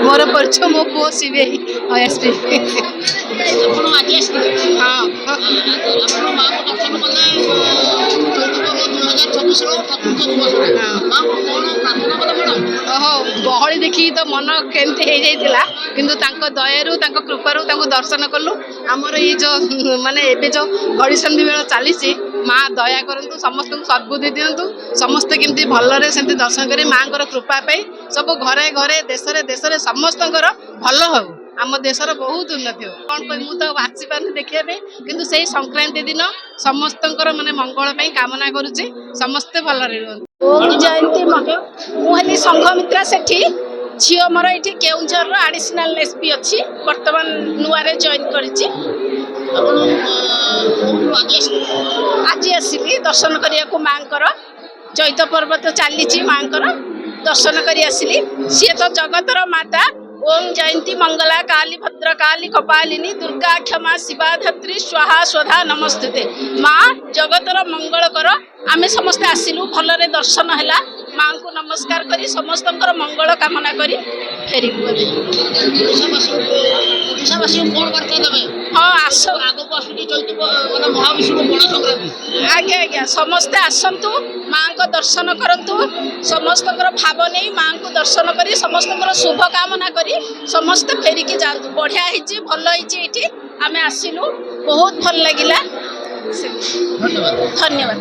मोर परिचय मो पुओ सीबीआई एसपी। ଆପଣ ଆଜି ଆସିଥିଲେ हाँ ଆପଣ ମାଆଙ୍କୁ ଦର୍ଶନ କଲେ ଚୈତ୍ର 2024ର ଚତୁର୍ଥ ଦିବସରେ ମାଆଙ୍କୁ କ'ଣ ପ୍ରାର୍ଥନା କଲେ ମ୍ୟାଡ଼ାମ୍? ओहो गहली देखी तो मन केमती हो जाइला किंतु तांको दयारु तांको कृपारु तांको दर्शन कलु आमर ये जो माने एबे जो घड़ी संधि बेला चलीसी माँ दया करंतु समस्त सद्बुद्धि दियंतु समस्ते केमती भलरे सेमती दर्शन करी माँकर कृपा पाई सब घरे घरे देशरे देशरे समस्तंकर भल हो आम देशर बहुत उन्नति हो कौन कह मुझे तो आसी पारे देखा किंतु से संक्रांति दिन समस्तंकर माने मंगल पाई कामना करुचे समस्ते भलरे रुहंतु। ओम जयंती मुहली संघमित्रा सेठी झील मोर ये केउझर आडिशनाल एसपी अच्छी बर्तमान नुआरे जॉइन करिछि। ଆପଣ କୋଉଠୁ ଆଜି ଆସିଥିଲେ? आज आसिली दर्शन करिया को मांकर चैत पर्व तो चली मांकर दर्शन करी आसिली सी तो जगतर माता। ओम जयंती मंगला काली भद्र काली कपालिनी दुर्गा क्षमा शिवा धत्री स्वाहा स्वधा नमस्ते माँ जगतर मंगल कर आमे समस्ते आसिलु भलरे दर्शन हैला माँ को नमस्कार करी समस्त मंगल कामना करी फेरिबु। ଓଡ଼ିଶାବାସୀଙ୍କୁ କ'ଣ ବାର୍ତ୍ତା ଦେବେ? हाँ आस ଆଗକୁ ଆସୁଛି ଚୈତ୍ର ମାନେ ମହାବିଷ୍ଣୁ ପଣା ସଂକ୍ରାନ୍ତି। आज्ञा आज्ञा समस्ते आसतु माँ को दर्शन करंतु समस्त भाव नहीं माँ को दर्शन करी समस्त शुभ कामना करी समस्ते फेरिकी जातु बढ़िया होती भल होती आम आसिलु बहुत भल लगिला। धन्यवाद। धन्यवाद।